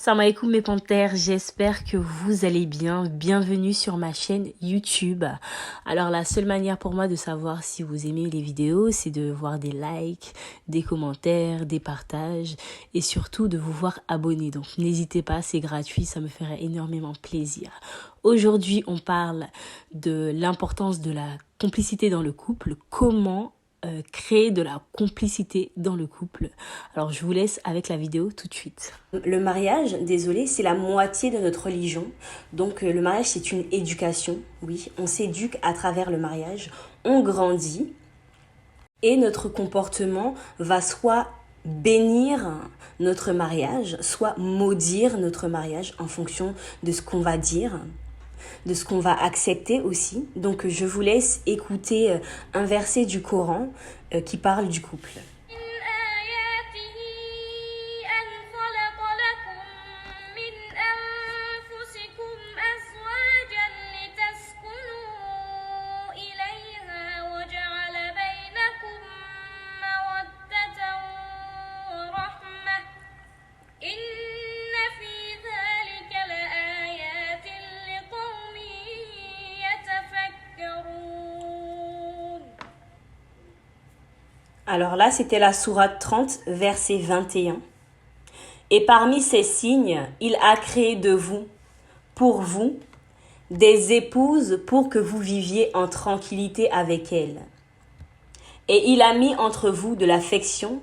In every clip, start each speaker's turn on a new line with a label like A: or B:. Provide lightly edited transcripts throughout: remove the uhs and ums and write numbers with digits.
A: Salam alaikum mes panthères, j'espère que vous allez bien. Bienvenue sur ma chaîne YouTube. Alors la seule manière pour moi de savoir si vous aimez les vidéos, c'est de voir des likes, des commentaires, des partages et surtout de vous voir abonner. Donc n'hésitez pas, c'est gratuit, ça me ferait énormément plaisir. Aujourd'hui, on parle de l'importance de la complicité dans le couple, comment créer de la complicité dans le couple. Alors je vous laisse avec la vidéo tout de suite. Le mariage, désolé, c'est la moitié de notre religion. Donc le mariage, c'est une éducation. Oui, on s'éduque à travers le mariage. On grandit et notre comportement va soit bénir notre mariage, soit maudire notre mariage en fonction de ce qu'on va dire, de ce qu'on va accepter aussi. Donc je vous laisse écouter un verset du Coran qui parle du couple. Alors là, c'était la sourate 30, verset 21. Et parmi ces signes, il a créé de vous, pour vous, des épouses pour que vous viviez en tranquillité avec elles. Et il a mis entre vous de l'affection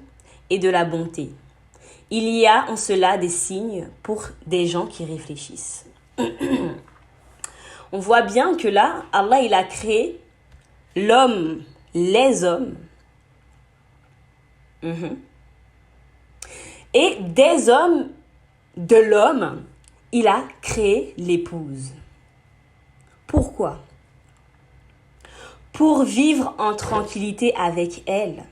A: et de la bonté. Il y a en cela des signes pour des gens qui réfléchissent. On voit bien que là, Allah, il a créé l'homme, les hommes, et des hommes, de l'homme, il a créé l'épouse. Pourquoi? Pour vivre en tranquillité avec elle.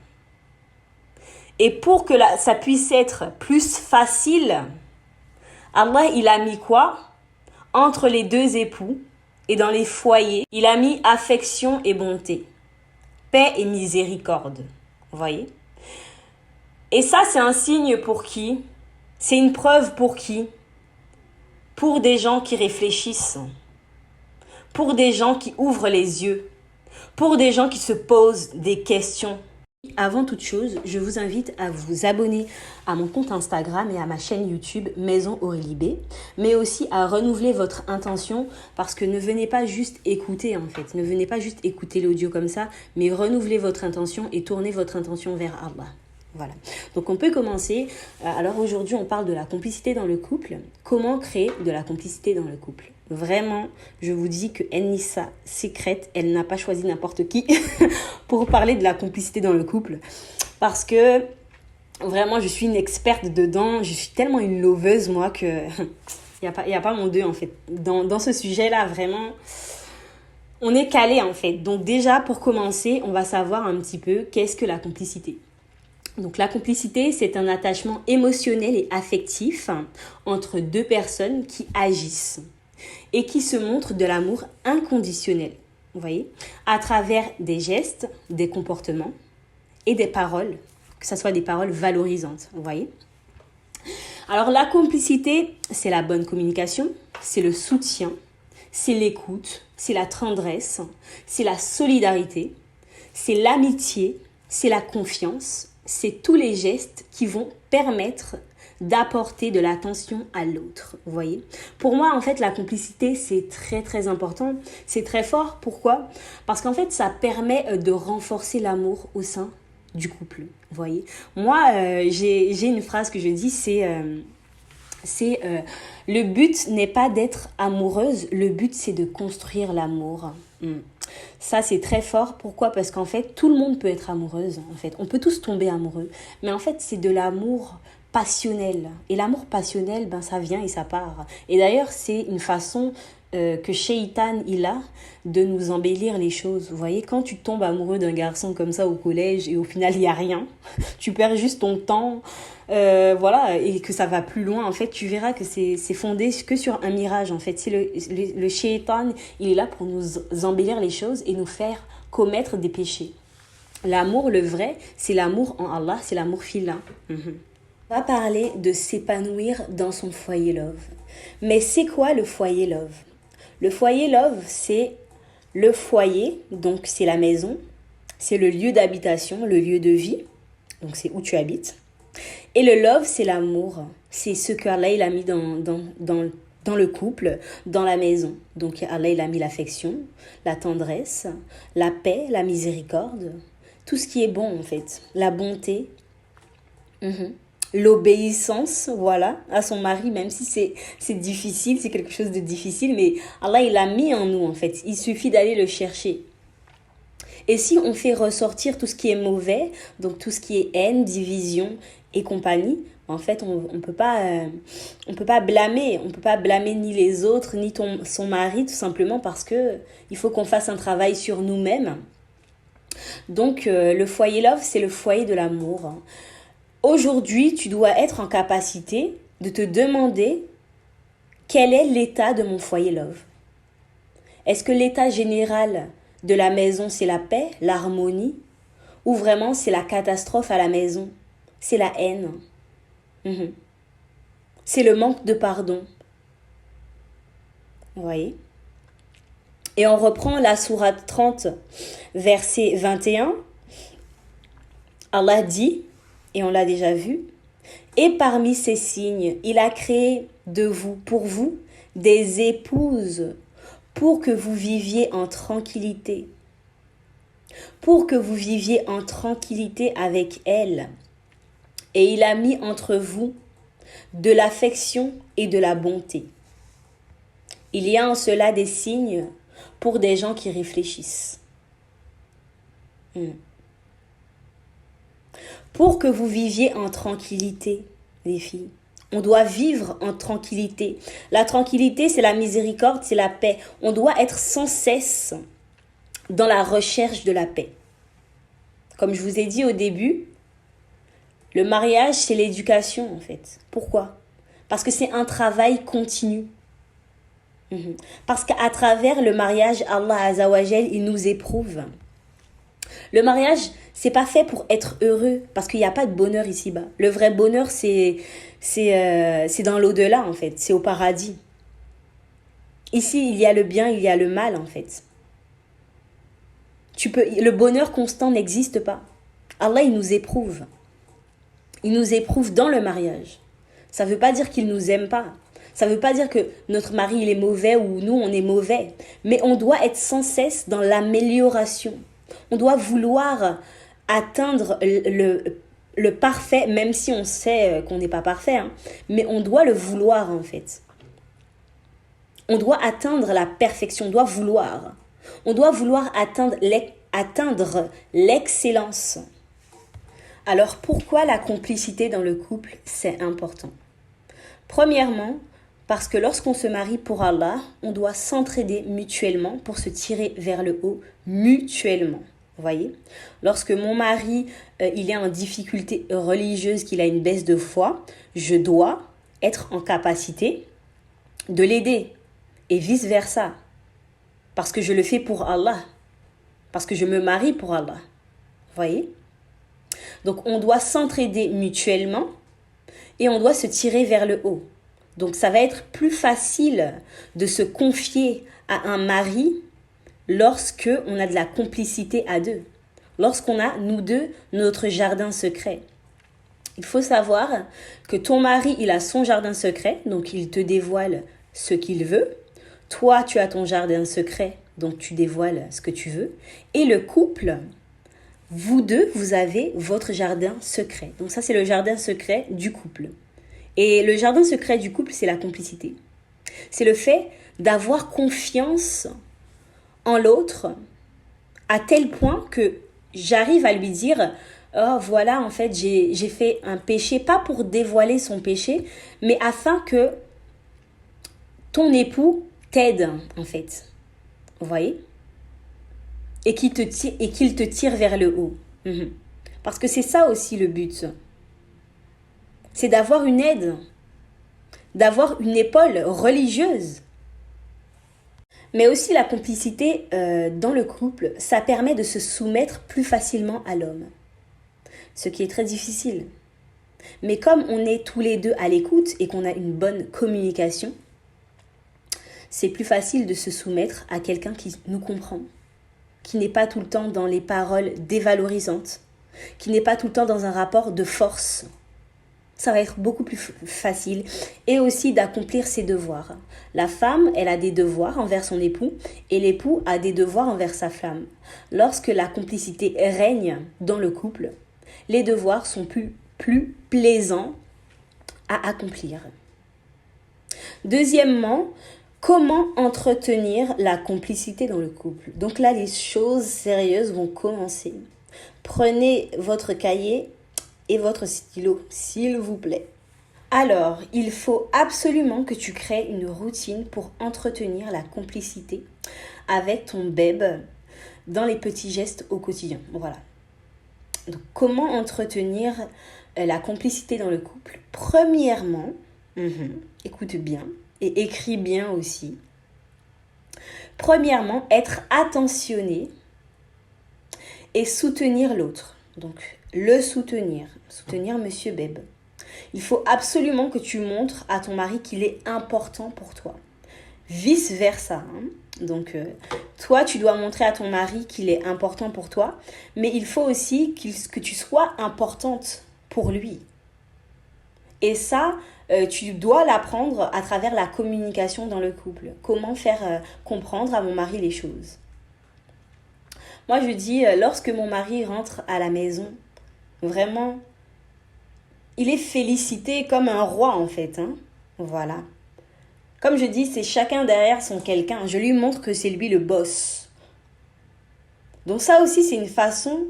A: Et pour que ça puisse être plus facile, Allah, il a mis quoi? Entre les deux époux et dans les foyers, il a mis affection et bonté, paix et miséricorde. Vous voyez? Et ça, c'est un signe pour qui? C'est une preuve pour qui? Pour des gens qui réfléchissent, pour des gens qui ouvrent les yeux, pour des gens qui se posent des questions. Avant toute chose, je vous invite à vous abonner à mon compte Instagram et à ma chaîne YouTube Maison Aurélie B, mais aussi à renouveler votre intention parce que ne venez pas juste écouter en fait, ne venez pas juste écouter l'audio comme ça, mais renouvelez votre intention et tournez votre intention vers Allah. Voilà, donc on peut commencer. Alors aujourd'hui, on parle de la complicité dans le couple. Comment créer de la complicité dans le couple? Vraiment, je vous dis que Nissa Secret, elle n'a pas choisi n'importe qui pour parler de la complicité dans le couple. Parce que vraiment, je suis une experte dedans. Je suis tellement une loveuse, moi, que il y a pas mon deux, en fait. Dans ce sujet-là, vraiment, on est calé, en fait. Donc déjà, pour commencer, on va savoir un petit peu qu'est-ce que la complicité. Donc la complicité, c'est un attachement émotionnel et affectif entre deux personnes qui agissent et qui se montrent de l'amour inconditionnel, vous voyez, à travers des gestes, des comportements et des paroles, que ce soit des paroles valorisantes, vous voyez. Alors la complicité, c'est la bonne communication, c'est le soutien, c'est l'écoute, c'est la tendresse, c'est la solidarité, c'est l'amitié, c'est la confiance. C'est tous les gestes qui vont permettre d'apporter de l'attention à l'autre, vous voyez. Pour moi, en fait, la complicité, c'est très, très important. C'est très fort. Pourquoi? Parce qu'en fait, ça permet de renforcer l'amour au sein du couple, vous voyez. Moi, j'ai une phrase que je dis, c'est le but n'est pas d'être amoureuse, le but, c'est de construire l'amour. Ça, c'est très fort. Pourquoi? Parce qu'en fait, tout le monde peut être amoureuse. En fait, on peut tous tomber amoureux. Mais en fait, c'est de l'amour passionnel. Et l'amour passionnel, ben, ça vient et ça part. Et d'ailleurs, c'est une façon que Shaitan, il a de nous embellir les choses. Vous voyez, quand tu tombes amoureux d'un garçon comme ça au collège et au final, il n'y a rien, tu perds juste ton temps, voilà, et que ça va plus loin, en fait, tu verras que c'est fondé que sur un mirage, en fait. C'est le Shaitan, il est là pour nous embellir les choses et nous faire commettre des péchés. L'amour, le vrai, c'est l'amour en Allah, c'est l'amour filin. On va parler de s'épanouir dans son foyer love. Mais c'est quoi le foyer love? Le foyer love, c'est le foyer, donc c'est la maison, c'est le lieu d'habitation, le lieu de vie, donc c'est où tu habites. Et le love, c'est l'amour, c'est ce qu'Allah il a mis dans le couple, dans la maison. Donc Allah il a mis l'affection, la tendresse, la paix, la miséricorde, tout ce qui est bon en fait, la bonté. L'obéissance, voilà, à son mari, même si c'est difficile, c'est quelque chose de difficile, mais Allah, il l'a mis en nous, en fait. Il suffit d'aller le chercher. Et si on fait ressortir tout ce qui est mauvais, donc tout ce qui est haine, division et compagnie, en fait, on peut pas blâmer. On peut pas blâmer ni les autres, ni son mari, tout simplement parce que il faut qu'on fasse un travail sur nous-mêmes. Donc, le foyer love, c'est le foyer de l'amour. Aujourd'hui, tu dois être en capacité de te demander quel est l'état de mon foyer love. Est-ce que l'état général de la maison, c'est la paix, l'harmonie, ou vraiment c'est la catastrophe à la maison, c'est la haine, c'est le manque de pardon. Vous voyez? Et on reprend la sourate 30, verset 21. Allah dit, et on l'a déjà vu, et parmi ces signes, il a créé de vous, pour vous, des épouses, pour que vous viviez en tranquillité. Pour que vous viviez en tranquillité avec elles. Et il a mis entre vous de l'affection et de la bonté. Il y a en cela des signes pour des gens qui réfléchissent. Pour que vous viviez en tranquillité, les filles. On doit vivre en tranquillité. La tranquillité, c'est la miséricorde, c'est la paix. On doit être sans cesse dans la recherche de la paix. Comme je vous ai dit au début, le mariage, c'est l'éducation en fait. Pourquoi? Parce que c'est un travail continu. Parce qu'à travers le mariage, Allah Azzawajal, il nous éprouve. Le mariage, c'est pas fait pour être heureux, parce qu'il n'y a pas de bonheur ici-bas. Le vrai bonheur, c'est dans l'au-delà, en fait. C'est au paradis. Ici, il y a le bien, il y a le mal, en fait. Le bonheur constant n'existe pas. Allah, il nous éprouve. Il nous éprouve dans le mariage. Ça ne veut pas dire qu'il ne nous aime pas. Ça ne veut pas dire que notre mari, il est mauvais ou nous, on est mauvais. Mais on doit être sans cesse dans l'amélioration. On doit vouloir atteindre le parfait, même si on sait qu'on n'est pas parfait. Mais on doit le vouloir, en fait. On doit atteindre la perfection, on doit vouloir. On doit vouloir atteindre l'excellence. Alors, pourquoi la complicité dans le couple, c'est important? Premièrement, parce que lorsqu'on se marie pour Allah, on doit s'entraider mutuellement pour se tirer vers le haut mutuellement. Vous voyez? Lorsque mon mari, il est en difficulté religieuse, qu'il a une baisse de foi, je dois être en capacité de l'aider et vice-versa. Parce que je le fais pour Allah. Parce que je me marie pour Allah. Vous voyez? Donc, on doit s'entraider mutuellement et on doit se tirer vers le haut. Donc, ça va être plus facile de se confier à un mari lorsque on a de la complicité à deux. Lorsqu'on a, nous deux, notre jardin secret. Il faut savoir que ton mari, il a son jardin secret, donc il te dévoile ce qu'il veut. Toi, tu as ton jardin secret, donc tu dévoiles ce que tu veux. Et le couple, vous deux, vous avez votre jardin secret. Donc ça, c'est le jardin secret du couple. Et le jardin secret du couple, c'est la complicité. C'est le fait d'avoir confiance en l'autre à tel point que j'arrive à lui dire « Oh, voilà, en fait, j'ai fait un péché, pas pour dévoiler son péché, mais afin que ton époux t'aide, en fait. » Vous voyez? Et qu'il te tire vers le haut. Parce que c'est ça aussi le but. C'est d'avoir une aide, d'avoir une épaule religieuse. Mais aussi la complicité dans le couple, ça permet de se soumettre plus facilement à l'homme. Ce qui est très difficile. Mais comme on est tous les deux à l'écoute et qu'on a une bonne communication, c'est plus facile de se soumettre à quelqu'un qui nous comprend, qui n'est pas tout le temps dans les paroles dévalorisantes, qui n'est pas tout le temps dans un rapport de force. Ça va être beaucoup plus facile. Et aussi d'accomplir ses devoirs. La femme, elle a des devoirs envers son époux et l'époux a des devoirs envers sa femme. Lorsque la complicité règne dans le couple, les devoirs sont plus plaisants à accomplir. Deuxièmement, comment entretenir la complicité dans le couple? Donc là, les choses sérieuses vont commencer. Prenez votre cahier et votre stylo, s'il vous plaît. Alors, il faut absolument que tu crées une routine pour entretenir la complicité avec ton bébé dans les petits gestes au quotidien. Voilà. Donc, comment entretenir la complicité dans le couple? Premièrement, écoute bien et écris bien aussi. Premièrement, être attentionné et soutenir l'autre. Donc, le soutenir Monsieur Beb. Il faut absolument que tu montres à ton mari qu'il est important pour toi. Vice versa. Donc, toi, tu dois montrer à ton mari qu'il est important pour toi, mais il faut aussi que tu sois importante pour lui. Et ça, tu dois l'apprendre à travers la communication dans le couple. Comment faire comprendre à mon mari les choses. Moi, je dis, lorsque mon mari rentre à la maison, vraiment, il est félicité comme un roi, en fait. Voilà. Comme je dis, c'est chacun derrière son quelqu'un. Je lui montre que c'est lui le boss. Donc ça aussi, c'est une façon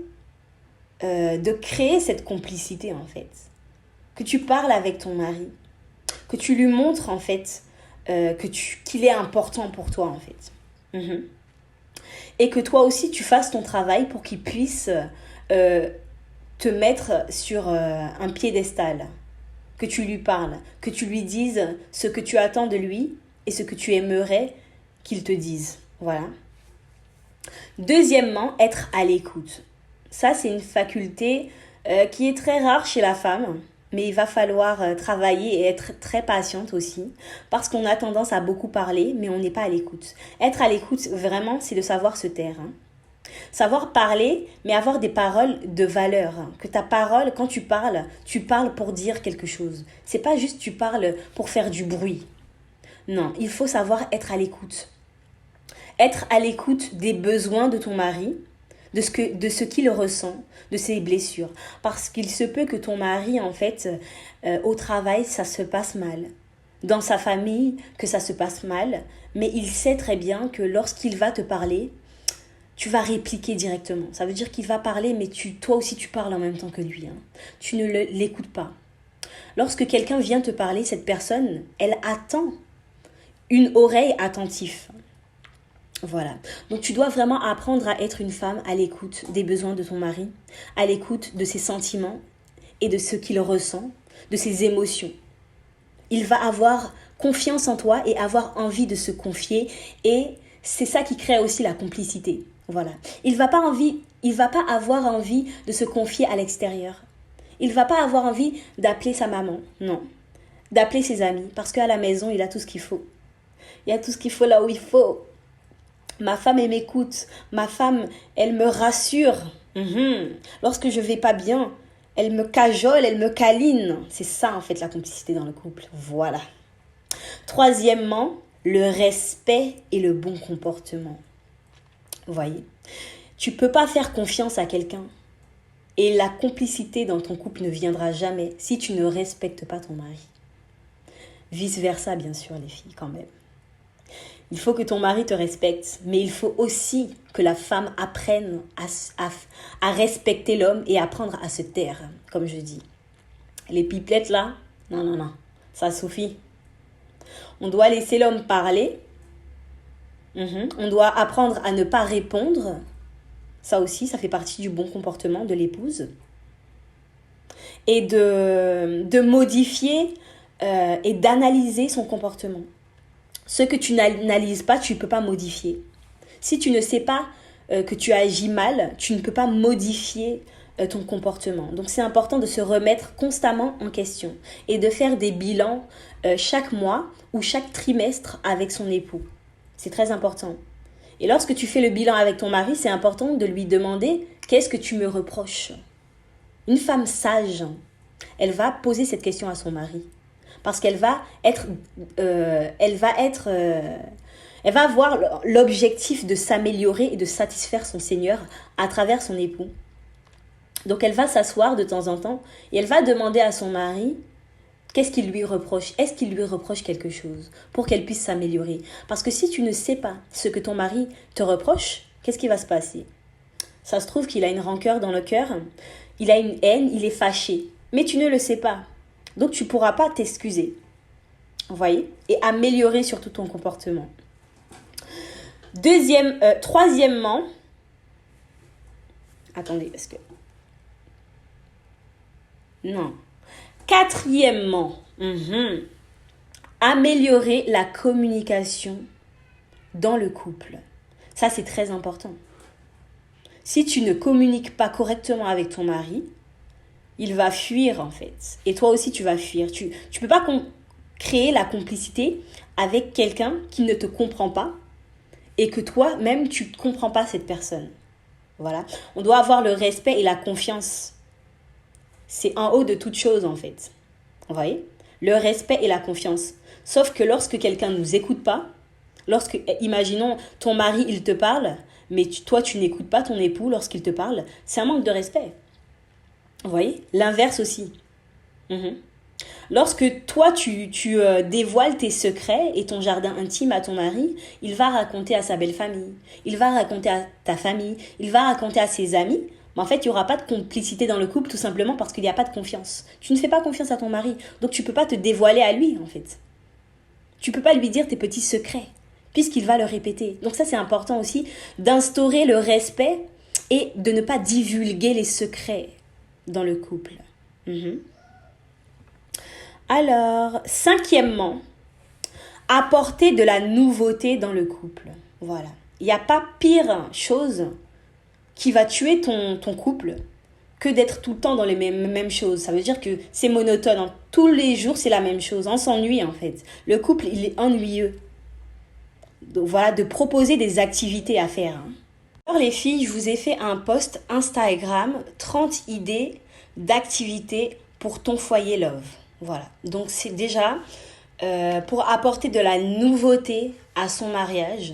A: de créer cette complicité, en fait. Que tu parles avec ton mari. Que tu lui montres, en fait, qu'il est important pour toi, en fait. Et que toi aussi, tu fasses ton travail pour qu'il puisse te mettre sur un piédestal. Que tu lui parles, que tu lui dises ce que tu attends de lui et ce que tu aimerais qu'il te dise. Voilà. Deuxièmement, être à l'écoute. Ça, c'est une faculté qui est très rare chez la femme, mais il va falloir travailler et être très patiente aussi, parce qu'on a tendance à beaucoup parler, mais on n'est pas à l'écoute. Être à l'écoute, vraiment, c'est de savoir se taire. Savoir parler, mais avoir des paroles de valeur. Que ta parole, quand tu parles pour dire quelque chose. C'est pas juste tu parles pour faire du bruit. Non, il faut savoir être à l'écoute. Être à l'écoute des besoins de ton mari, de ce qu'il ressent, de ses blessures. Parce qu'il se peut que ton mari, en fait, au travail, ça se passe mal. Dans sa famille, que ça se passe mal. Mais il sait très bien que lorsqu'il va te parler, tu vas répliquer directement. Ça veut dire qu'il va parler, mais toi aussi tu parles en même temps que lui. Tu ne l'écoutes pas. Lorsque quelqu'un vient te parler, cette personne, elle attend une oreille attentive. Voilà. Donc tu dois vraiment apprendre à être une femme à l'écoute des besoins de ton mari, à l'écoute de ses sentiments et de ce qu'il ressent, de ses émotions. Il va avoir confiance en toi et avoir envie de se confier, et c'est ça qui crée aussi la complicité. Voilà. Il va pas avoir envie de se confier à l'extérieur. Il va pas avoir envie d'appeler sa maman, non. D'appeler ses amis, parce qu'à la maison, il a tout ce qu'il faut. Il y a tout ce qu'il faut là où il faut. Ma femme, elle m'écoute. Ma femme, elle me rassure. Lorsque je vais pas bien, elle me cajole, elle me câline. C'est ça, en fait, la complicité dans le couple. Voilà. Troisièmement, le respect et le bon comportement. Vous voyez, tu peux pas faire confiance à quelqu'un et la complicité dans ton couple ne viendra jamais si tu ne respectes pas ton mari. Vice versa, bien sûr, les filles, quand même. Il faut que ton mari te respecte, mais il faut aussi que la femme apprenne à respecter l'homme et apprendre à se taire, comme je dis. Les pipelettes là, non, ça suffit. On doit laisser l'homme parler. On doit apprendre à ne pas répondre. Ça aussi, ça fait partie du bon comportement de l'épouse. Et de modifier et d'analyser son comportement. Ce que tu n'analyses pas, tu ne peux pas modifier. Si tu ne sais pas que tu agis mal, tu ne peux pas modifier ton comportement. Donc c'est important de se remettre constamment en question et de faire des bilans chaque mois ou chaque trimestre avec son époux. C'est très important. Et lorsque tu fais le bilan avec ton mari, c'est important de lui demander « Qu'est-ce que tu me reproches ?» Une femme sage, elle va poser cette question à son mari. Parce qu'elle va elle va avoir l'objectif de s'améliorer et de satisfaire son Seigneur à travers son époux. Donc elle va s'asseoir de temps en temps et elle va demander à son mari qu'est-ce qu'il lui reproche. Est-ce qu'il lui reproche quelque chose pour qu'elle puisse s'améliorer? Parce que si tu ne sais pas ce que ton mari te reproche, qu'est-ce qui va se passer? Ça se trouve qu'il a une rancœur dans le cœur, il a une haine, il est fâché. Mais tu ne le sais pas. Donc tu ne pourras pas t'excuser. Vous voyez? Et améliorer surtout ton comportement. Troisièmement, attendez, parce que... Non. Quatrièmement, améliorer la communication dans le couple. Ça, c'est très important. Si tu ne communiques pas correctement avec ton mari, il va fuir en fait. Et toi aussi, tu vas fuir. Tu ne peux pas créer la complicité avec quelqu'un qui ne te comprend pas et que toi-même, tu ne comprends pas cette personne. Voilà. On doit avoir le respect et la confiance. C'est en haut de toute chose en fait. Vous voyez? Le respect et la confiance. Sauf que lorsque quelqu'un ne nous écoute pas, imaginons, ton mari, il te parle, mais toi, tu n'écoutes pas ton époux lorsqu'il te parle, c'est un manque de respect. Vous voyez? L'inverse aussi. Lorsque toi, tu dévoiles tes secrets et ton jardin intime à ton mari, il va raconter à sa belle famille, il va raconter à ta famille, il va raconter à ses amis. Mais en fait, il n'y aura pas de complicité dans le couple tout simplement parce qu'il n'y a pas de confiance. Tu ne fais pas confiance à ton mari, donc tu ne peux pas te dévoiler à lui en fait. Tu ne peux pas lui dire tes petits secrets puisqu'il va le répéter. Donc ça, c'est important aussi d'instaurer le respect et de ne pas divulguer les secrets dans le couple. Alors, cinquièmement, apporter de la nouveauté dans le couple. Voilà. Il n'y a pas pire chose qui va tuer ton couple que d'être tout le temps dans les mêmes choses. Ça veut dire que c'est monotone. Hein. Tous les jours, c'est la même chose. On s'ennuie en fait. Le couple, il est ennuyeux. Donc voilà, de proposer des activités à faire. Hein. Alors les filles, je vous ai fait un post Instagram, 30 idées d'activités pour ton foyer love. Voilà, donc c'est déjà pour apporter de la nouveauté à son mariage,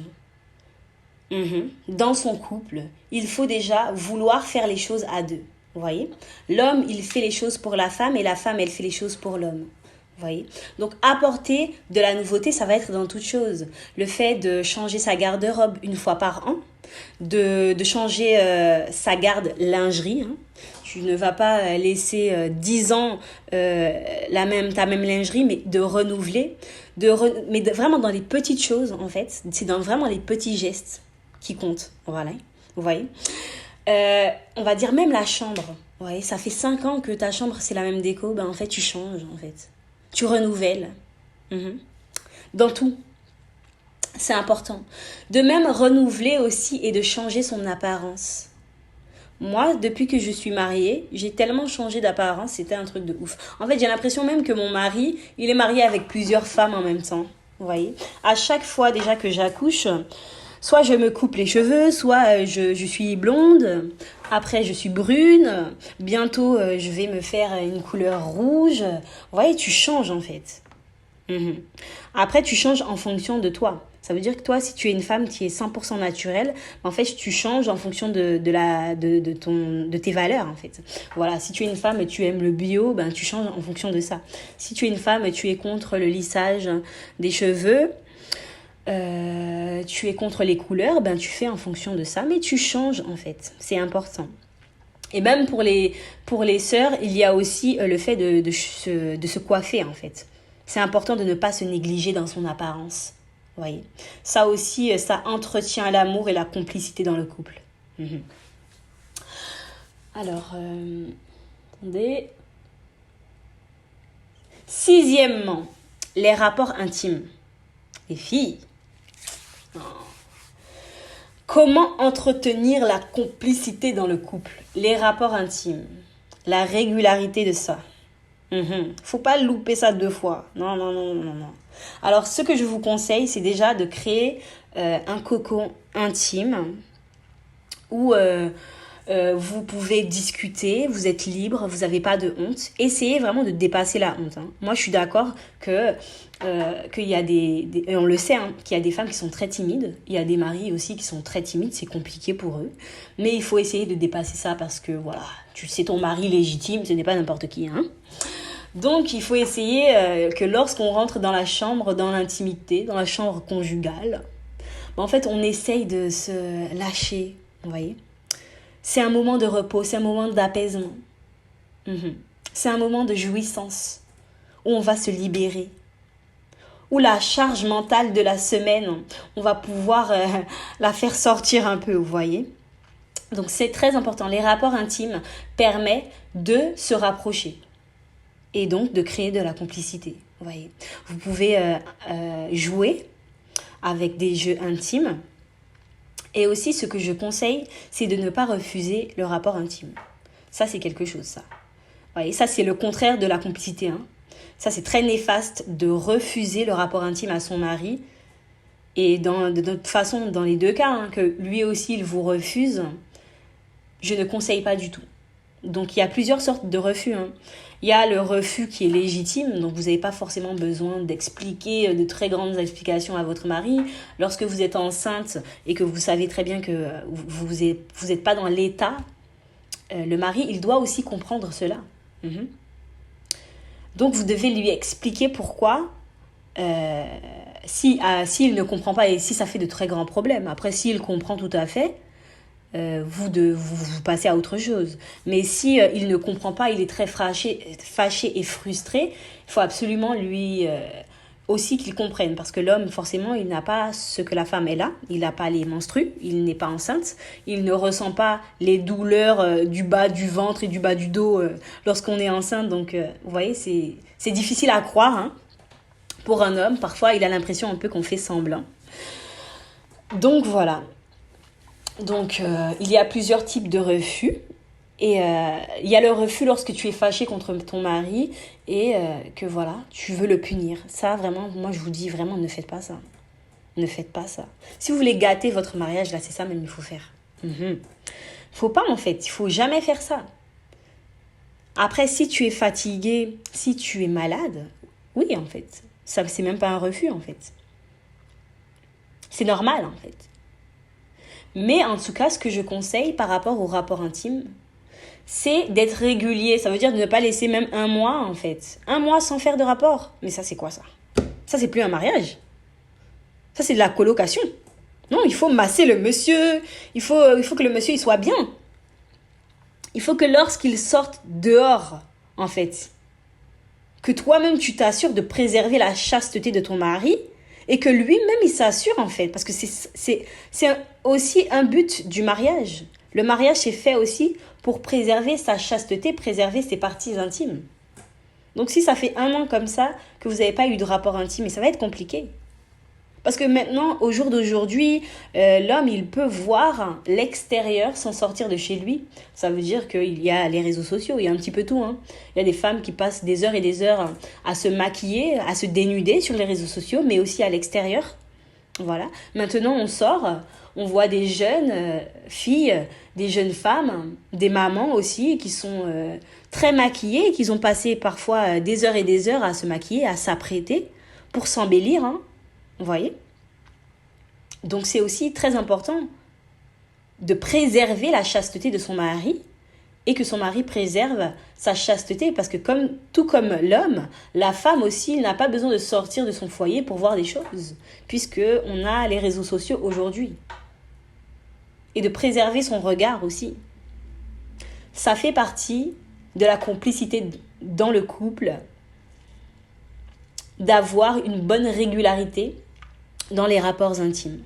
A: dans son couple, il faut déjà vouloir faire les choses à deux. Vous voyez? L'homme, il fait les choses pour la femme et la femme, elle fait les choses pour l'homme. Vous voyez? Donc apporter de la nouveauté, ça va être dans toute chose. Le fait de changer sa garde-robe une fois par an, de changer sa garde-lingerie. Hein. Tu ne vas pas laisser 10 ans ta même lingerie, mais de renouveler. Vraiment dans les petites choses, en fait. C'est dans vraiment les petits gestes qui comptent. Voilà. Vous voyez? On va dire même la chambre. Vous voyez, ça fait 5 ans que ta chambre, c'est la même déco. Ben, en fait, tu changes, en fait. Tu renouvelles. Dans tout. C'est important. De même, renouveler aussi et de changer son apparence. Moi, depuis que je suis mariée, j'ai tellement changé d'apparence, c'était un truc de ouf. En fait, j'ai l'impression même que mon mari, il est marié avec plusieurs femmes en même temps. Vous voyez? À chaque fois déjà que j'accouche, soit je me coupe les cheveux, soit je suis blonde. Après, je suis brune. Bientôt, je vais me faire une couleur rouge. Vous voyez, tu changes en fait. Après, tu changes en fonction de toi. Ça veut dire que toi, si tu es une femme qui est 100% naturelle, en fait, tu changes en fonction de tes valeurs, en fait. Voilà, si tu es une femme et tu aimes le bio, ben, tu changes en fonction de ça. Si tu es une femme et tu es contre le lissage des cheveux, tu es contre les couleurs, ben, tu fais en fonction de ça, mais tu changes, en fait. C'est important. Et même pour les sœurs, il y a aussi le fait de se coiffer, en fait. C'est important de ne pas se négliger dans son apparence. Vous voyez, ça aussi, ça entretient l'amour et la complicité dans le couple. Alors, attendez. Sixièmement, les rapports intimes. Les filles. Comment entretenir la complicité dans le couple? Les rapports intimes, la régularité de ça. Faut pas louper ça 2 fois. Non, non, non, non, non. Alors, ce que je vous conseille, c'est déjà de créer un cocon intime où vous pouvez discuter, vous êtes libre, vous n'avez pas de honte. Essayez vraiment de dépasser la honte. Moi, je suis d'accord qu'il y a et on le sait, qu'il y a des femmes qui sont très timides. Il y a des maris aussi qui sont très timides, c'est compliqué pour eux. Mais il faut essayer de dépasser ça parce que, voilà, c'est ton mari légitime, ce n'est pas n'importe qui, Donc, il faut essayer que lorsqu'on rentre dans la chambre, dans l'intimité, dans la chambre conjugale, en fait, on essaye de se lâcher, vous voyez. C'est un moment de repos, c'est un moment d'apaisement. C'est un moment de jouissance où on va se libérer. Où la charge mentale de la semaine, on va pouvoir la faire sortir un peu, vous voyez. Donc, c'est très important. Les rapports intimes permettent de se rapprocher. Et donc de créer de la complicité. Vous voyez, vous pouvez jouer avec des jeux intimes. Et aussi, ce que je conseille, c'est de ne pas refuser le rapport intime. Ça, c'est quelque chose, ça. Vous voyez, ça, c'est le contraire de la complicité. Ça, c'est très néfaste de refuser le rapport intime à son mari. Et de toute façon, dans les 2 cas, que lui aussi, il vous refuse, je ne conseille pas du tout. Donc, il y a plusieurs sortes de refus. Il y a le refus qui est légitime, donc vous n'avez pas forcément besoin d'expliquer de très grandes explications à votre mari. Lorsque vous êtes enceinte et que vous savez très bien que vous n'êtes pas dans l'état, le mari, il doit aussi comprendre cela. Donc, vous devez lui expliquer pourquoi, s'il ne comprend pas et si ça fait de très grands problèmes. Après, s'il comprend tout à fait, vous passez à autre chose. Mais si il ne comprend pas, il est très fâché et frustré, il faut absolument lui aussi qu'il comprenne. Parce que l'homme, forcément, il n'a pas ce que la femme est là. Il n'a pas les menstrues, il n'est pas enceinte. Il ne ressent pas les douleurs du bas du ventre et du bas du dos lorsqu'on est enceinte. Donc, vous voyez, c'est difficile à croire. Pour un homme, parfois, il a l'impression un peu qu'on fait semblant. Donc, voilà. Donc, il y a plusieurs types de refus. Et il y a le refus lorsque tu es fâché contre ton mari et que voilà, tu veux le punir. Ça, vraiment, moi, je vous dis vraiment, ne faites pas ça. Ne faites pas ça. Si vous voulez gâter votre mariage, là, c'est ça même qu'il faut faire. Faut pas, en fait. Il faut jamais faire ça. Après, si tu es fatigué, si tu es malade, oui, en fait. Ça, c'est même pas un refus, en fait. C'est normal, en fait. Mais en tout cas, ce que je conseille par rapport au rapport intime, c'est d'être régulier. Ça veut dire de ne pas laisser même 1 mois, en fait. 1 mois sans faire de rapport. Mais ça, c'est quoi, ça? Ça, c'est plus un mariage. Ça, c'est de la colocation. Non, il faut masser le monsieur. Il faut que le monsieur, il soit bien. Il faut que lorsqu'il sorte dehors, en fait, que toi-même, tu t'assures de préserver la chasteté de ton mari et que lui-même, il s'assure, en fait. Parce que c'est aussi un but du mariage. Le mariage, c'est fait aussi pour préserver sa chasteté, préserver ses parties intimes. Donc, si ça fait 1 an comme ça, que vous n'avez pas eu de rapport intime, ça va être compliqué. Parce que maintenant, au jour d'aujourd'hui, l'homme, il peut voir l'extérieur sans sortir de chez lui. Ça veut dire qu'il y a les réseaux sociaux, il y a un petit peu tout. Il y a des femmes qui passent des heures et des heures à se maquiller, à se dénuder sur les réseaux sociaux, mais aussi à l'extérieur. Voilà. Maintenant, on sort, on voit des jeunes filles, des jeunes femmes, des mamans aussi, qui sont très maquillées, qui ont passé parfois des heures et des heures à se maquiller, à s'apprêter pour s'embellir, Vous voyez? Donc, c'est aussi très important de préserver la chasteté de son mari et que son mari préserve sa chasteté. Parce que tout comme l'homme, la femme aussi n'a pas besoin de sortir de son foyer pour voir des choses. Puisqu'on a les réseaux sociaux aujourd'hui. Et de préserver son regard aussi. Ça fait partie de la complicité dans le couple, d'avoir une bonne régularité dans les rapports intimes.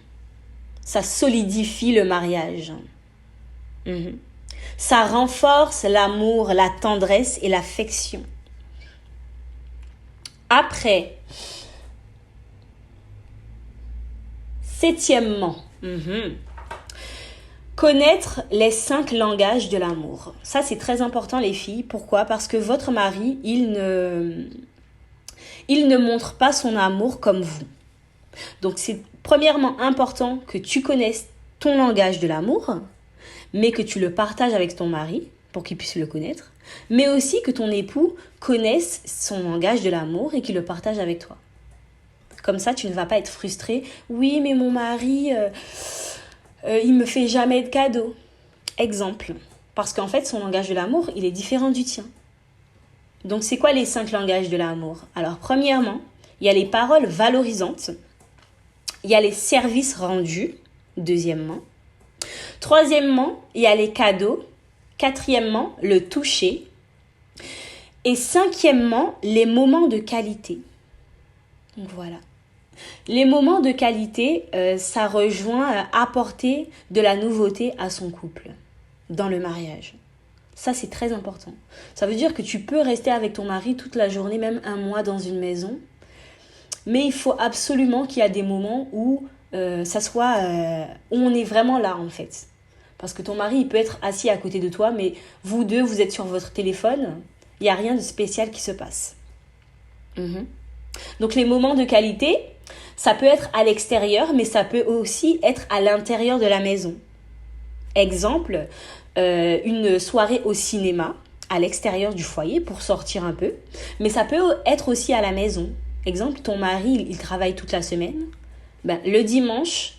A: Ça solidifie le mariage. Ça renforce l'amour, la tendresse et l'affection. Après, 7e, Connaître les 5 langages de l'amour. Ça, c'est très important, les filles. Pourquoi? Parce que votre mari, il ne montre pas son amour comme vous. Donc, c'est premièrement important que tu connaisses ton langage de l'amour, mais que tu le partages avec ton mari pour qu'il puisse le connaître, mais aussi que ton époux connaisse son langage de l'amour et qu'il le partage avec toi. Comme ça, tu ne vas pas être frustré. Oui, mais mon mari, il me fait jamais de cadeaux. Exemple. Parce qu'en fait, son langage de l'amour, il est différent du tien. Donc, c'est quoi les 5 langages de l'amour? Alors, premièrement, il y a les paroles valorisantes. Il y a les services rendus. Deuxièmement. Troisièmement, il y a les cadeaux. Quatrièmement, le toucher. Et cinquièmement, les moments de qualité. Donc, voilà. Les moments de qualité, ça rejoint apporter de la nouveauté à son couple dans le mariage. Ça, c'est très important. Ça veut dire que tu peux rester avec ton mari toute la journée, même un mois dans une maison. Mais il faut absolument qu'il y ait des moments où ça soit où on est vraiment là, en fait. Parce que ton mari, il peut être assis à côté de toi, mais vous deux, vous êtes sur votre téléphone. Il n'y a rien de spécial qui se passe. Donc, les moments de qualité, ça peut être à l'extérieur, mais ça peut aussi être à l'intérieur de la maison. Exemple, une soirée au cinéma, à l'extérieur du foyer pour sortir un peu. Mais ça peut être aussi à la maison. Exemple, ton mari, il travaille toute la semaine. Le dimanche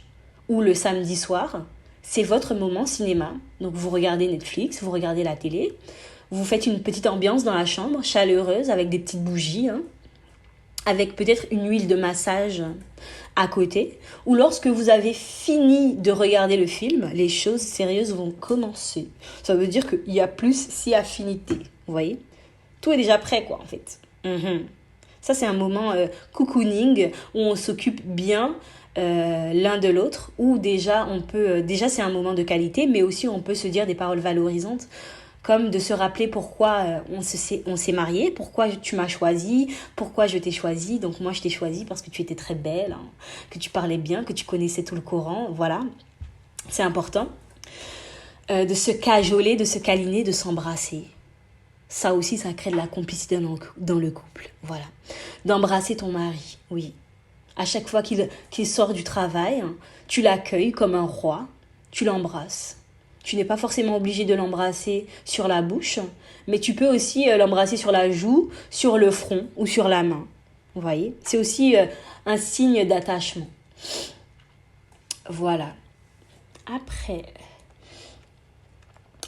A: ou le samedi soir, c'est votre moment cinéma. Donc, vous regardez Netflix, vous regardez la télé. Vous faites une petite ambiance dans la chambre, chaleureuse, avec des petites bougies, avec peut-être une huile de massage à côté, ou lorsque vous avez fini de regarder le film, les choses sérieuses vont commencer. Ça veut dire qu'il y a plus si affinité, vous voyez? Tout est déjà prêt, quoi, en fait. Ça, c'est un moment cocooning, où on s'occupe bien l'un de l'autre, où déjà, déjà, c'est un moment de qualité, mais aussi on peut se dire des paroles valorisantes, comme de se rappeler pourquoi on s'est mariés, pourquoi tu m'as choisi, pourquoi je t'ai choisi. Donc moi, je t'ai choisi parce que tu étais très belle, que tu parlais bien, que tu connaissais tout le Coran. Voilà, c'est important. De se cajoler, de se câliner, de s'embrasser. Ça aussi, ça crée de la complicité dans le couple. Voilà. D'embrasser ton mari, oui. À chaque fois qu'il sort du travail, tu l'accueilles comme un roi, tu l'embrasses. Tu n'es pas forcément obligé de l'embrasser sur la bouche, mais tu peux aussi l'embrasser sur la joue, sur le front ou sur la main. Vous voyez? C'est aussi un signe d'attachement. Voilà. Après...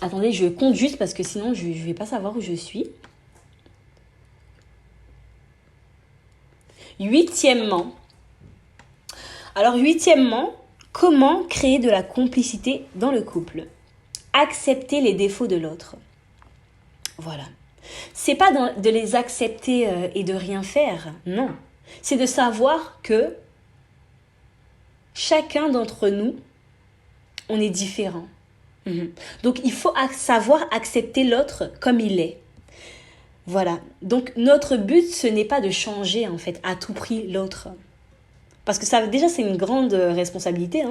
A: Attendez, je compte juste parce que sinon je ne vais pas savoir où je suis. Huitièmement. Alors, comment créer de la complicité dans le couple? Accepter les défauts de l'autre. Voilà. C'est pas de les accepter et de rien faire, non. C'est de savoir que chacun d'entre nous, on est différent. Donc, il faut savoir accepter l'autre comme il est. Voilà. Donc, notre but, ce n'est pas de changer, en fait, à tout prix l'autre. Parce que ça, déjà, c'est une grande responsabilité,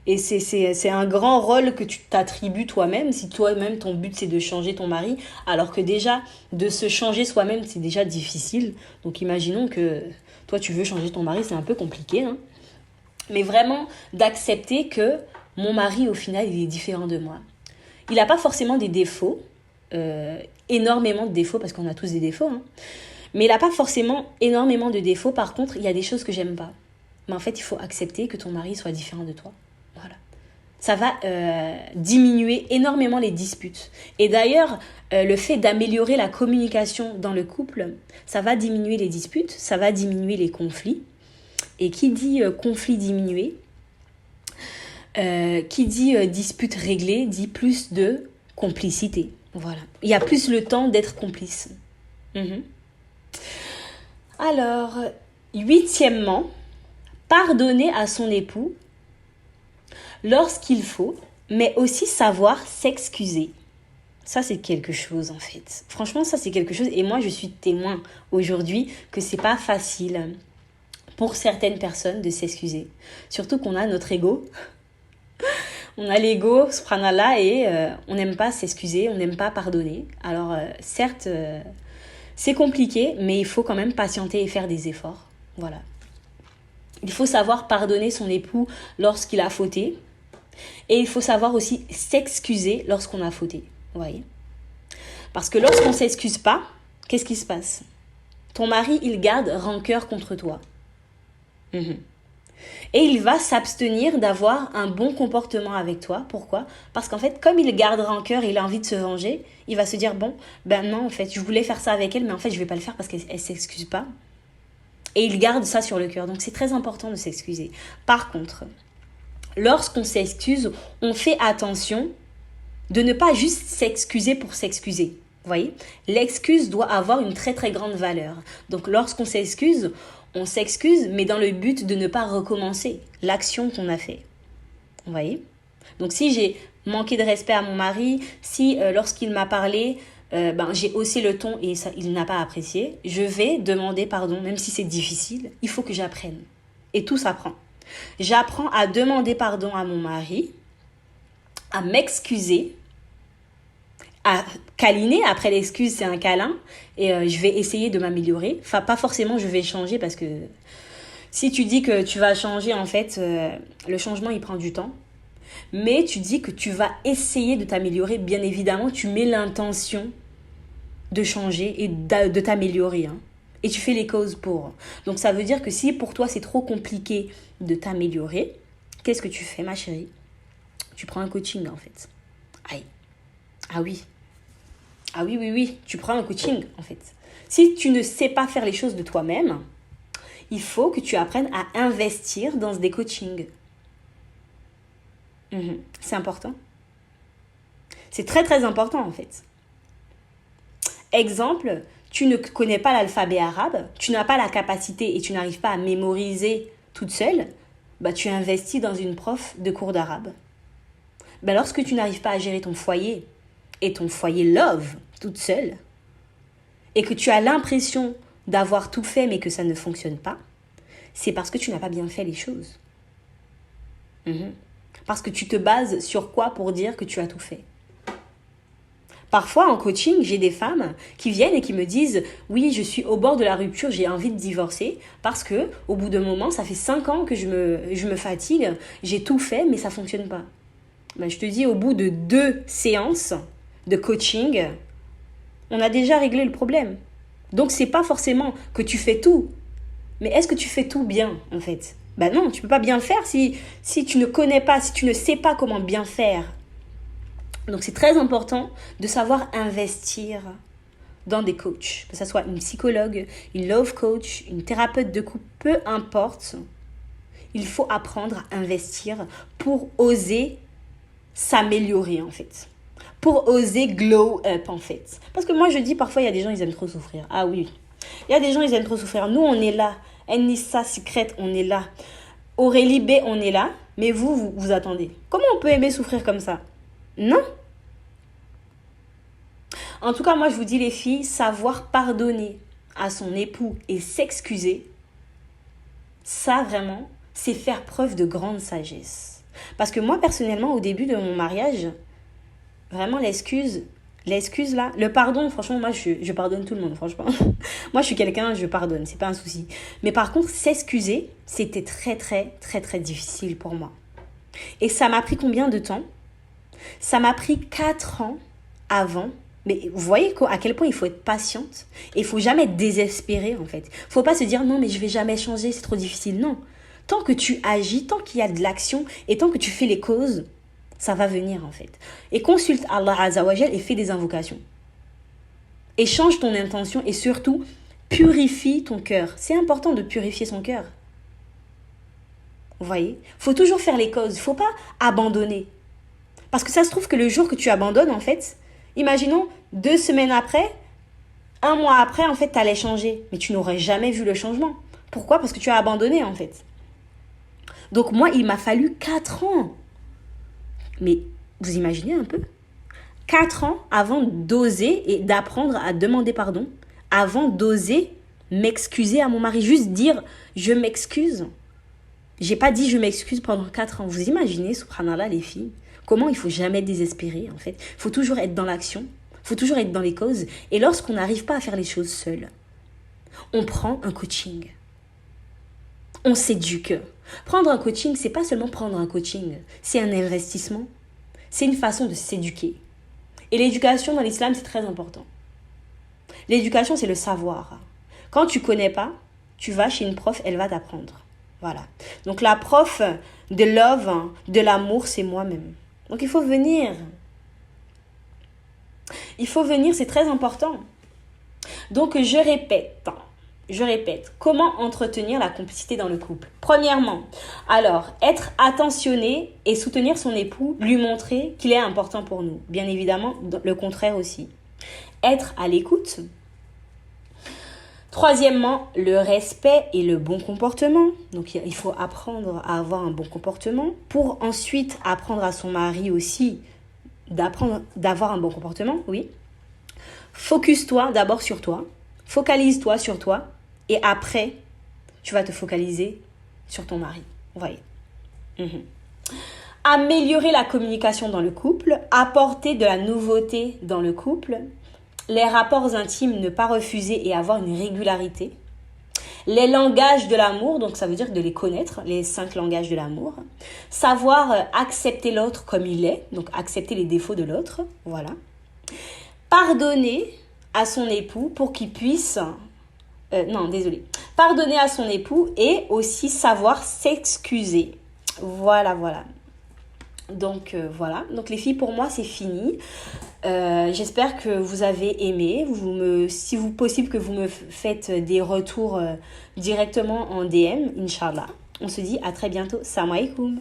A: Et c'est un grand rôle que tu t'attribues toi-même, si toi-même ton but c'est de changer ton mari, alors que déjà de se changer soi-même c'est déjà difficile. Donc imaginons que toi tu veux changer ton mari, c'est un peu compliqué. Mais vraiment d'accepter que mon mari au final il est différent de moi. Il n'a pas forcément des défauts, énormément de défauts parce qu'on a tous des défauts. Mais il n'a pas forcément énormément de défauts, par contre il y a des choses que j'aime pas. Mais en fait il faut accepter que ton mari soit différent de toi. Voilà. Ça va diminuer énormément les disputes. Et d'ailleurs, le fait d'améliorer la communication dans le couple, ça va diminuer les disputes, ça va diminuer les conflits. Et qui dit conflit diminué, qui dit dispute réglée, dit plus de complicité. Voilà. Il y a plus le temps d'être complice. Alors, huitièmement, pardonner à son époux lorsqu'il faut, mais aussi savoir s'excuser. Ça, c'est quelque chose, en fait. Franchement, ça, c'est quelque chose. Et moi, je suis témoin aujourd'hui que c'est pas facile pour certaines personnes de s'excuser. Surtout qu'on a notre ego. On a l'ego, subhanallah, et on n'aime pas s'excuser, on n'aime pas pardonner. Alors, certes, c'est compliqué, mais il faut quand même patienter et faire des efforts. Voilà. Il faut savoir pardonner son époux lorsqu'il a fauté. Et il faut savoir aussi s'excuser lorsqu'on a fauté. Vous voyez ? Parce que lorsqu'on ne s'excuse pas, qu'est-ce qui se passe ? Ton mari, il garde rancœur contre toi. Et il va s'abstenir d'avoir un bon comportement avec toi. Pourquoi ? Parce qu'en fait, comme il garde rancœur, il a envie de se venger, il va se dire, bon, ben non, en fait, je voulais faire ça avec elle, mais en fait, je ne vais pas le faire parce qu'elle ne s'excuse pas. Et il garde ça sur le cœur. Donc, c'est très important de s'excuser. Par contre, lorsqu'on s'excuse, on fait attention de ne pas juste s'excuser pour s'excuser. Vous voyez ? L'excuse doit avoir une très très grande valeur. Donc lorsqu'on s'excuse, on s'excuse, mais dans le but de ne pas recommencer l'action qu'on a fait. Vous voyez ? Donc si j'ai manqué de respect à mon mari, si lorsqu'il m'a parlé, j'ai haussé le ton et ça, il n'a pas apprécié, je vais demander pardon, même si c'est difficile, il faut que j'apprenne. Et tout s'apprend. J'apprends à demander pardon à mon mari, à m'excuser, à câliner. Après l'excuse, c'est un câlin. Et je vais essayer de m'améliorer. Enfin, pas forcément je vais changer parce que si tu dis que tu vas changer, en fait, le changement, il prend du temps. Mais tu dis que tu vas essayer de t'améliorer. Bien évidemment, tu mets l'intention de changer et de t'améliorer. Hein. Et tu fais les causes pour. Donc, ça veut dire que si pour toi, c'est trop compliqué de t'améliorer, qu'est-ce que tu fais, ma chérie ? Tu prends un coaching, en fait. Aïe. Ah oui. Ah oui, oui, oui. Tu prends un coaching, en fait. Si tu ne sais pas faire les choses de toi-même, il faut que tu apprennes à investir dans des coachings. C'est important. C'est très, très important, en fait. Exemple, tu ne connais pas l'alphabet arabe, tu n'as pas la capacité et tu n'arrives pas à mémoriser toute seule, tu investis dans une prof de cours d'arabe. Lorsque tu n'arrives pas à gérer ton foyer et ton foyer love toute seule, et que tu as l'impression d'avoir tout fait mais que ça ne fonctionne pas, c'est parce que tu n'as pas bien fait les choses. Parce que tu te bases sur quoi pour dire que tu as tout fait. Parfois, en coaching, j'ai des femmes qui viennent et qui me disent « Oui, je suis au bord de la rupture, j'ai envie de divorcer parce que au bout d'un moment, ça fait 5 ans que je me fatigue, j'ai tout fait mais ça ne fonctionne pas. » Je te dis, au bout de 2 séances de coaching, on a déjà réglé le problème. Donc, ce n'est pas forcément que tu fais tout. Mais est-ce que tu fais tout bien, en fait ? Non, tu ne peux pas bien faire si tu ne connais pas, si tu ne sais pas comment bien faire. Donc, c'est très important de savoir investir dans des coachs. Que ce soit une psychologue, une love coach, une thérapeute de couple, peu importe. Il faut apprendre à investir pour oser s'améliorer, en fait. Pour oser glow up, en fait. Parce que moi, je dis parfois, il y a des gens, ils aiment trop souffrir. Ah oui. Il y a des gens, ils aiment trop souffrir. Nous, on est là. Nissa Secret, on est là. Aurélie B, on est là. Mais vous attendez. Comment on peut aimer souffrir comme ça ? Non. En tout cas, moi, je vous dis, les filles, savoir pardonner à son époux et s'excuser, ça, vraiment, c'est faire preuve de grande sagesse. Parce que moi, personnellement, au début de mon mariage, vraiment, l'excuse là, le pardon, franchement, moi, je pardonne tout le monde, franchement. Moi, je suis quelqu'un, je pardonne, c'est pas un souci. Mais par contre, s'excuser, c'était très, très, très, très difficile pour moi. Et ça m'a pris combien de temps ? Ça m'a pris 4 ans avant. Mais vous voyez à quel point il faut être patiente et il faut jamais être désespéré, en fait. Il faut pas se dire, non, mais je vais jamais changer, c'est trop difficile. Non. Tant que tu agis, tant qu'il y a de l'action et tant que tu fais les causes, ça va venir, en fait. Et consulte Allah Azza wa Jal et fais des invocations. Et change ton intention et surtout, purifie ton cœur. C'est important de purifier son cœur. Vous voyez ? Il faut toujours faire les causes. Il ne faut pas abandonner. Parce que ça se trouve que le jour que tu abandonnes, en fait, imaginons 2 semaines après, 1 mois après, en fait, tu allais changer. Mais tu n'aurais jamais vu le changement. Pourquoi ? Parce que tu as abandonné, en fait. Donc moi, il m'a fallu 4 ans. Mais vous imaginez un peu ? 4 ans avant d'oser et d'apprendre à demander pardon, avant d'oser m'excuser à mon mari. Juste dire « je m'excuse ». J'ai pas dit « je m'excuse » pendant 4 ans. Vous imaginez, subhanallah, les filles ? Comment il faut jamais désespérer, en fait. Il faut toujours être dans l'action, il faut toujours être dans les causes. Et lorsqu'on n'arrive pas à faire les choses seul, on prend un coaching. On s'éduque. Prendre un coaching, c'est pas seulement prendre un coaching, c'est un investissement. C'est une façon de s'éduquer. Et l'éducation dans l'islam, c'est très important. L'éducation, c'est le savoir. Quand tu connais pas, tu vas chez une prof, elle va t'apprendre. Voilà. Donc la prof de love, de l'amour, c'est moi-même. Donc il faut venir. Il faut venir, c'est très important. Donc je répète, comment entretenir la complicité dans le couple? Premièrement, alors, être attentionné et soutenir son époux, lui montrer qu'il est important pour nous. Bien évidemment, le contraire aussi. Être à l'écoute. Troisièmement, le respect et le bon comportement. Donc, il faut apprendre à avoir un bon comportement pour ensuite apprendre à son mari aussi d'avoir un bon comportement, oui. Focus-toi d'abord sur toi. Focalise-toi sur toi. Et après, tu vas te focaliser sur ton mari. Vous voyez. Améliorer la communication dans le couple. Apporter de la nouveauté dans le couple. Les rapports intimes, ne pas refuser et avoir une régularité. Les langages de l'amour, donc ça veut dire de les connaître, les 5 langages de l'amour. Savoir accepter l'autre comme il est, donc accepter les défauts de l'autre, voilà. Pardonner à son époux pour qu'il puisse... Pardonner à son époux et aussi savoir s'excuser. Voilà. Donc voilà, donc les filles, pour moi c'est fini. J'espère que vous avez aimé. Si vous possible que vous me faites des retours directement en DM, Inch'Allah. On se dit à très bientôt. Salam alaikum.